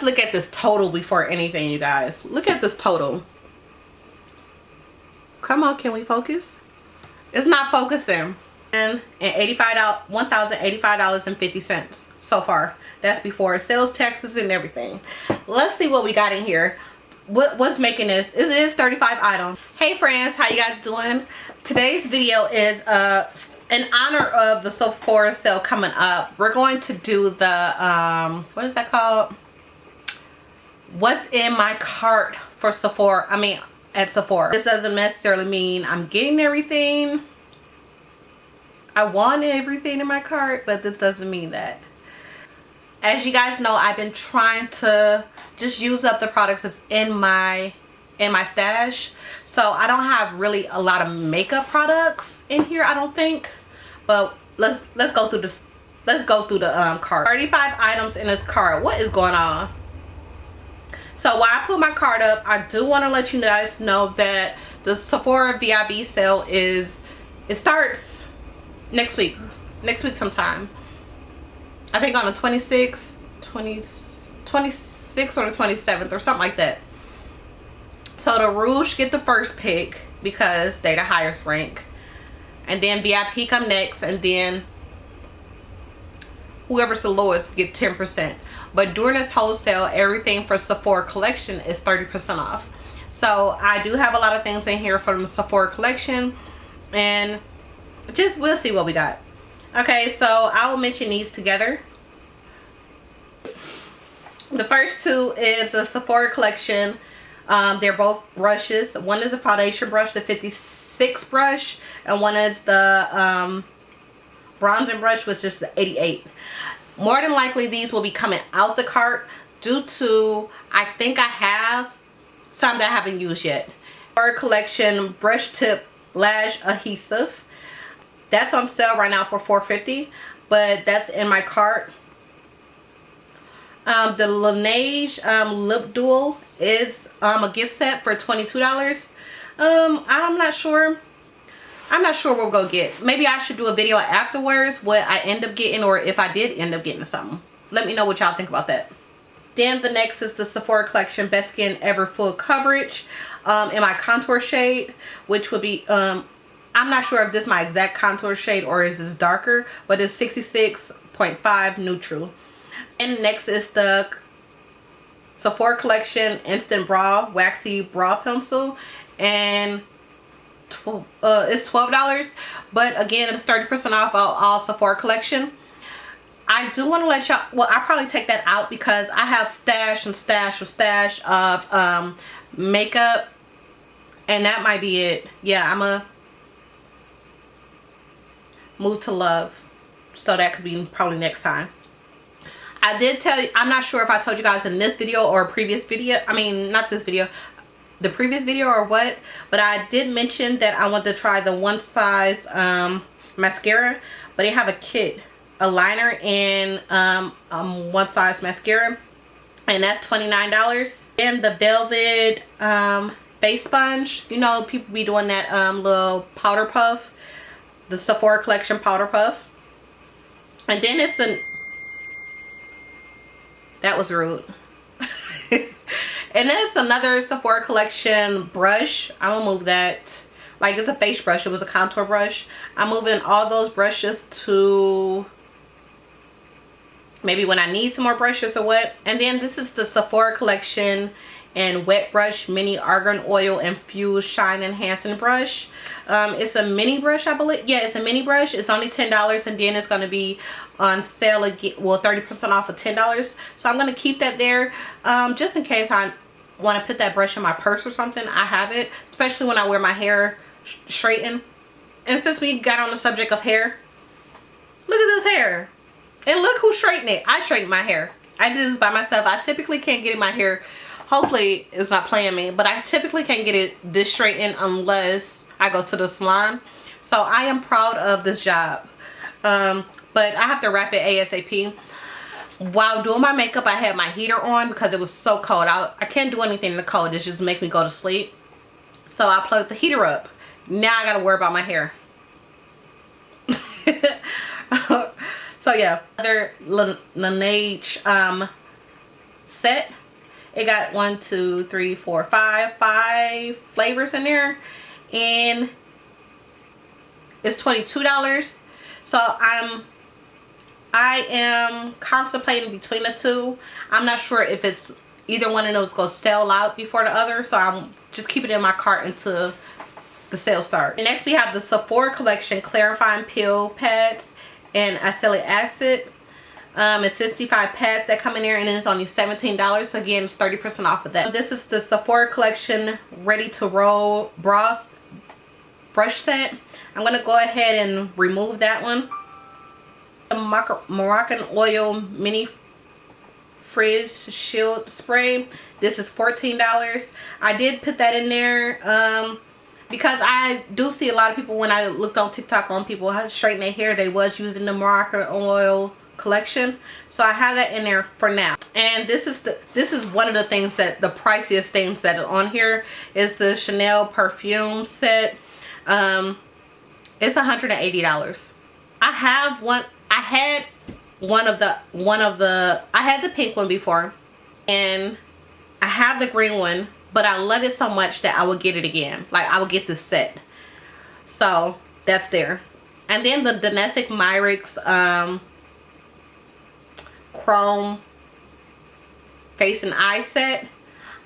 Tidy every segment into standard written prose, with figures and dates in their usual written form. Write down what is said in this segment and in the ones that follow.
let's look at this total before anything, you guys. Look at this total. Come on, can we focus? It's not focusing. And $1,085.50 so far. That's before sales taxes and everything. Let's see what we got in here. What's making this? It is 35 items. Hey friends, how you guys doing? Today's video is in honor of the Sephora sale coming up. We're going to do the what is that called? What's in my cart for Sephora? I mean, at Sephora. This doesn't necessarily mean I'm getting everything. I want everything in my cart, but this doesn't mean that. As you guys know, I've been trying to just use up the products that's in my stash. So I don't have really a lot of makeup products in here, I don't think. But let's go through this. Let's go through the cart. 35 items in this cart. What is going on? So while I put my cart up, I do want to let you guys know that the Sephora VIB sale it starts next week sometime. I think on the 26th or the 27th or something like that. So the Rouge get the first pick because they're the highest rank, and then VIP come next, and then whoever's the lowest get 10%. But during this wholesale, everything for Sephora collection is 30% off. So I do have a lot of things in here from the Sephora collection, and just we'll see what we got. Okay, so I will mention these together. The first two is the Sephora collection. They're both brushes. One is a foundation brush, the 56 brush, and one is the bronzing brush, which is the 88. More than likely these will be coming out the cart due to, I think I have some that I haven't used yet. Sephora collection brush tip lash adhesive. That's on sale right now for $4.50, but that's in my cart. The Laneige lip dual is a gift set for $22. I'm not sure what we'll go get. Maybe I should do a video afterwards what I end up getting, or if I did end up getting something. Let me know what y'all think about that. Then the next is the Sephora collection Best Skin Ever Full Coverage in my contour shade, which would be I'm not sure if this is my exact contour shade or is this darker, but it's 66.5 neutral. And next is the Sephora collection Instant Brow Waxy Brow Pencil, and it's $12, but again it's 30% off all Sephora collection. I do want to let y'all, well, I'll probably take that out because I have stash of makeup, and that might be it. Yeah, I'm a move to love, so that could be probably next time. I did tell you, I'm not sure if I told you guys in this video or a previous video, I mean not this video, the previous video or what, but I did mention that I want to try the One Size mascara, but they have a kit, a liner and One Size mascara, and that's $29. And the Velvet face sponge, you know, people be doing that little powder puff, the Sephora collection powder puff. And then it's that was rude. And then it's another Sephora collection brush. I'm gonna move that, like it's a face brush, it was a contour brush. I'm moving all those brushes to maybe when I need some more brushes or what. And then this is the Sephora collection and wet brush mini argan oil infused shine enhancing brush. It's a mini brush, I believe. Yeah, it's a mini brush. It's only $10, and then it's going to be on sale again, well, 30% off of $10. So I'm going to keep that there just in case I want to put that brush in my purse or something. I have it, especially when I wear my hair straightened. And since we got on the subject of hair, look at this hair, and look who straightened it. I straightened my hair. I did this by myself. I typically can't get my hair, hopefully it's not playing me, but I typically can't get it this straightened unless I go to the salon. So I am proud of this job, but I have to wrap it ASAP. While doing my makeup, I had my heater on because it was so cold. I can't do anything in the cold, it just make me go to sleep. So I plugged the heater up. Now I gotta worry about my hair. So yeah, other Laneige set. It got 1, 2, 3, 4, 5 flavors in there, and it's $22. So I am contemplating between the two. I'm not sure if it's either one of those going to sell out before the other, so I'm just keeping it in my cart until the sale start. Next we have the Sephora collection clarifying peel pads and acelaic acid. It's 65 pads that come in there, and it's only $17. So again, it's 30% off of that. This is the Sephora collection ready to roll brush set. I'm gonna go ahead and remove that one. The Moroccan oil mini fridge shield spray. This is $14. I did put that in there because I do see a lot of people, when I looked on TikTok on people how to straighten their hair, they was using the Moroccan oil collection, so I have that in there for now. And this is one of the things that the priciest things that are on here is the Chanel perfume set. It's $180. I had the pink one before, and I have the green one, but I love it so much that I will get it again. Like, I will get this set. So that's there. And then the Domestic Myricks chrome face and eye set.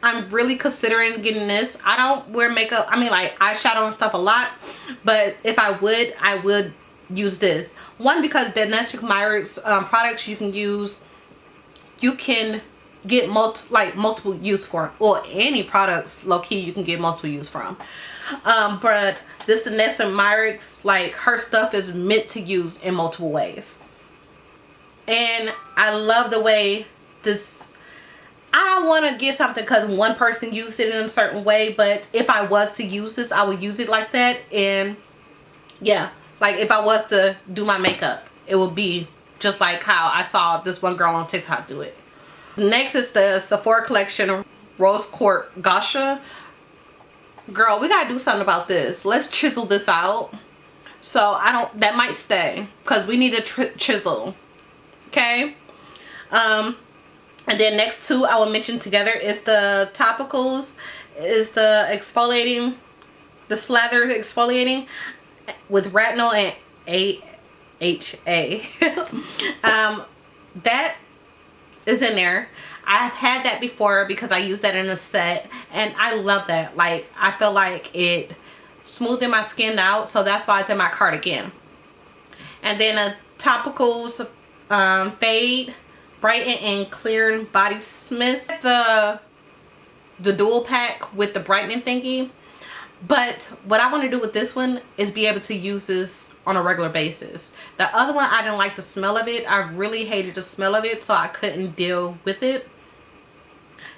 I'm really considering getting this. I don't wear makeup, I mean like eyeshadow and stuff a lot, but if I would use this one, because the Domestic Myricks products you can get multiple use for, or any products low-key you can get multiple use from. But this Domestic Myricks, like, her stuff is meant to use in multiple ways. And I love the way this, I don't want to get something because one person used it in a certain way, but if I was to use this, I would use it like that. And yeah, like if I was to do my makeup, it would be just like how I saw this one girl on TikTok do it. Next is the Sephora collection Rose Quartz Gosha. Girl, we gotta do something about this. Let's chisel this out. So that might stay because we need a chisel. Okay. And then next two I will mention together is the topicals, is the exfoliating, the slather exfoliating with retinol and AHA. That is in there. I've had that before because I used that in a set, and I love that. Like, I feel like it smoothing my skin out, so that's why it's in my cart again. And then a topicals fade brighten and clear body mist, the dual pack with the brightening thingy. But what I want to do with this one is be able to use this on a regular basis. The other one, I didn't like the smell of it. I really hated the smell of it, so I couldn't deal with it.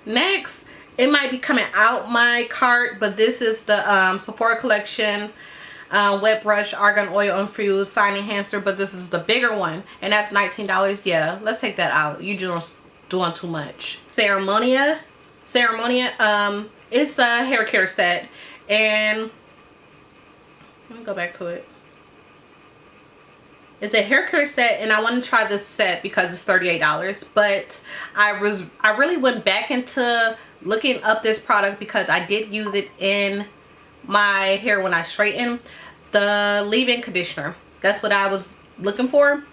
Next, it might be coming out my cart, but this is the Sephora collection wet brush argan oil infused sign enhancer, but this is the bigger one, and that's $19. Yeah, let's take that out. You just doing too much. Ceremonia, it's a hair care set, and let me go back to it. It's a hair care set, and I want to try this set because it's $38, but I really went back into looking up this product because I did use it in my hair when I straightened. The leave-in conditioner, that's what I was looking for.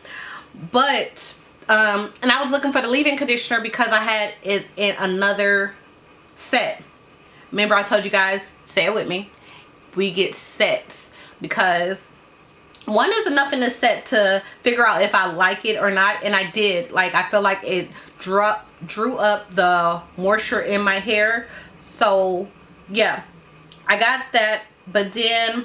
But and I was looking for the leave-in conditioner because I had it in another set. Remember I told you guys, say it with me, we get sets, because one is enough in the set to figure out if I like it or not, and I did. Like, I feel like it drew up the moisture in my hair. So yeah, I got that. But then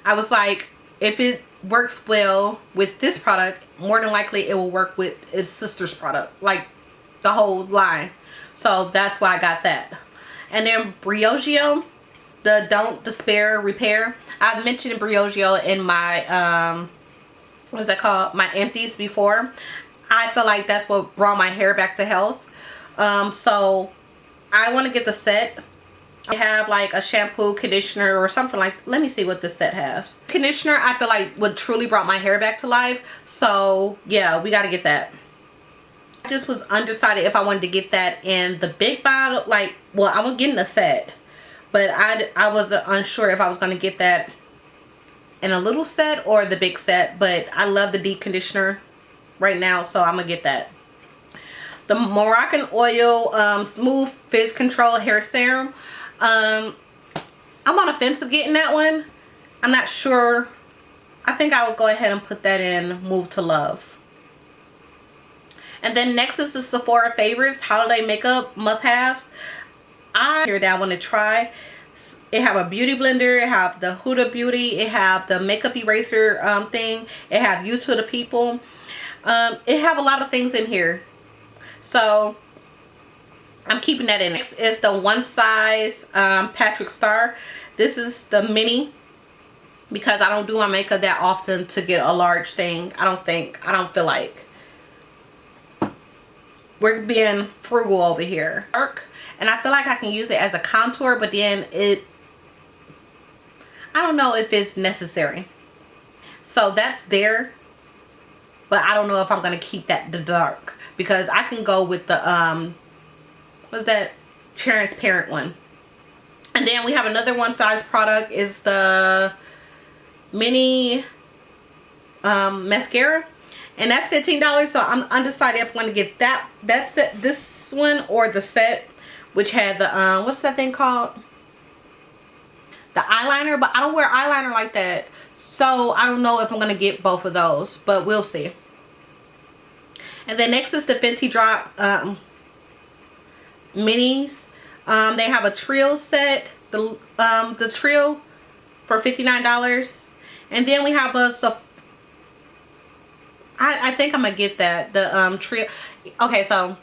I was like, if it works well with this product, more than likely it will work with its sister's product, like the whole line. So that's why I got that. And then Briogeo, the Don't Despair Repair. I've mentioned Briogeo in my what's that called, my empties before. I feel like that's what brought my hair back to health. So I want to get the set. I have like a shampoo, conditioner, or something like, let me see what this set has. Conditioner, I feel like would truly brought my hair back to life. So yeah, we got to get that. I just was undecided if I wanted to get that in the big bottle, like, well, I was getting a set, but I was unsure if I was going to get that in a little set or the big set. But I love the deep conditioner right now, so I'm gonna get that. The Moroccan Oil Smooth Fizz Control Hair Serum. I'm on the fence of getting that one. I'm not sure. I think I would go ahead and put that in Move to Love. And then next is the Sephora Favorites Holiday Makeup Must-Haves. Here that I want to try. It have a beauty blender. It have the Huda Beauty. It have the makeup eraser thing. It have You to the People. It have a lot of things in here, so I'm keeping that in. Next is the One Size Patrick Star. This is the mini because I don't do my makeup that often to get a large thing. I don't feel like. We're being frugal over here. And I feel like I can use it as a contour, but then I don't know if it's necessary. So that's there. But I don't know if I'm going to keep the dark. Because I can go with the, what's that? Transparent one. And then we have another One Size product. Is the mini mascara. And that's $15. So I'm undecided if I'm going to get that set, this one, or the set, which had the what's that thing called? The eyeliner. But I don't wear eyeliner like that, so I don't know if I'm going to get both of those, but we'll see. And then next is the Fenty Drop minis. They have a trio set, the trio for $59. And then we have a I think I'm gonna get that, the trio. Okay, so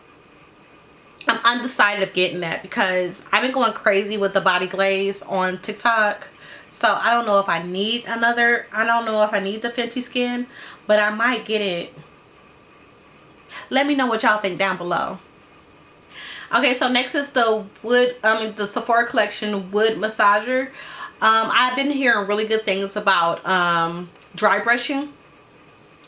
I'm undecided of getting that because I've been going crazy with the body glaze on TikTok. So I don't know if I need another. I don't know if I need the Fenty Skin, but I might get it. Let me know what y'all think down below. Okay, so next is the the Sephora collection wood massager. I've been hearing really good things about dry brushing.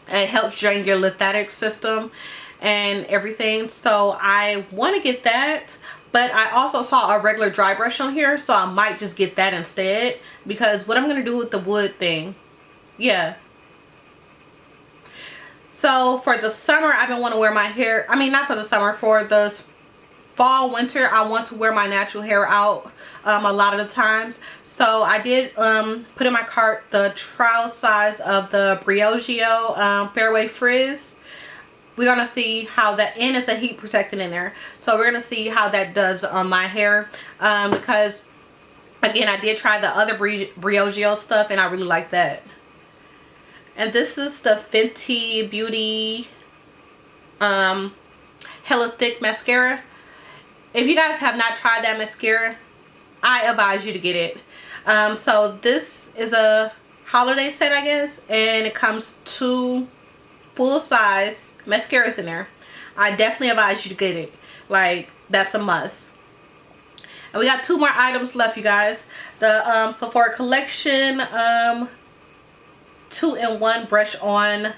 It helps drain your lymphatic system and everything, so I want to get that. But I also saw a regular dry brush on here, so I might just get that instead, because what I'm going to do with the wood thing, yeah. So for the summer, I've been wanting to wear my hair, I mean not for the summer, for the fall, winter, I want to wear my natural hair out a lot of the times. So I did put in my cart the trial size of the Briogeo Fairway Frizz. We're going to see how that, and it's a heat protectant in there. So we're going to see how that does on my hair. Because, again, I did try the other Briogeo stuff, and I really like that. And this is the Fenty Beauty Hella Thick Mascara. If you guys have not tried that mascara, I advise you to get it. So this is a holiday set, I guess. And it comes 2 full-size mascaras in there. I definitely advise you to get it. Like, that's a must. And we got 2 more items left, you guys. The Sephora collection 2-in-1 brush on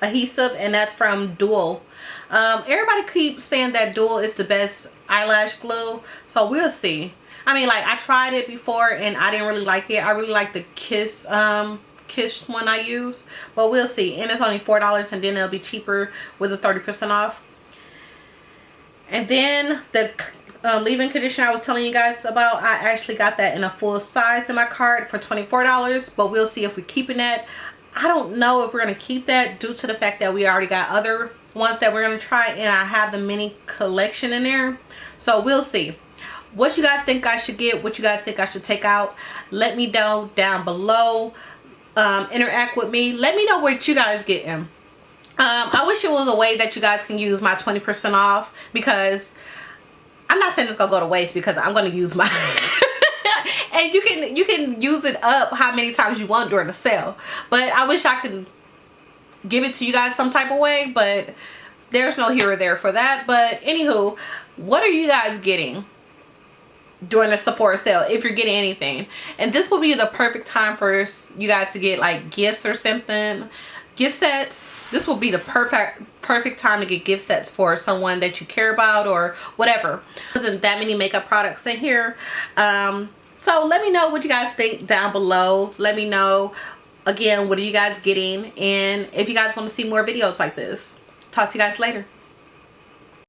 adhesive, and that's from Dual. Everybody keeps saying that Dual is the best eyelash glue, so we'll see. I mean, like, I tried it before and I didn't really like it. I really like the Kiss one I use, but we'll see. And it's only $4, and then it'll be cheaper with a 30% off. And then the leave-in conditioner I was telling you guys about, I actually got that in a full size in my cart for $24, but we'll see if we're keeping that. I don't know if we're going to keep that due to the fact that we already got other ones that we're going to try, and I have the mini collection in there, so we'll see. What you guys think I should get, what you guys think I should take out, let me know down below. Interact with me, let me know what you guys getting. I wish it was a way that you guys can use my 20% off, because I'm not saying it's gonna go to waste, because I'm gonna use my and you can use it up how many times you want during the sale, but I wish I could give it to you guys some type of way, but there's no here or there for that. But anywho, what are you guys getting during the Sephora sale, if you're getting anything? And this will be the perfect time for you guys to get like gifts or something, gift sets. this will be the perfect time to get gift sets for someone that you care about or whatever. There isn't that many makeup products in here. So let me know what you guys think down below. Let me know, again, what are you guys getting, and if you guys want to see more videos like this. Talk to you guys later.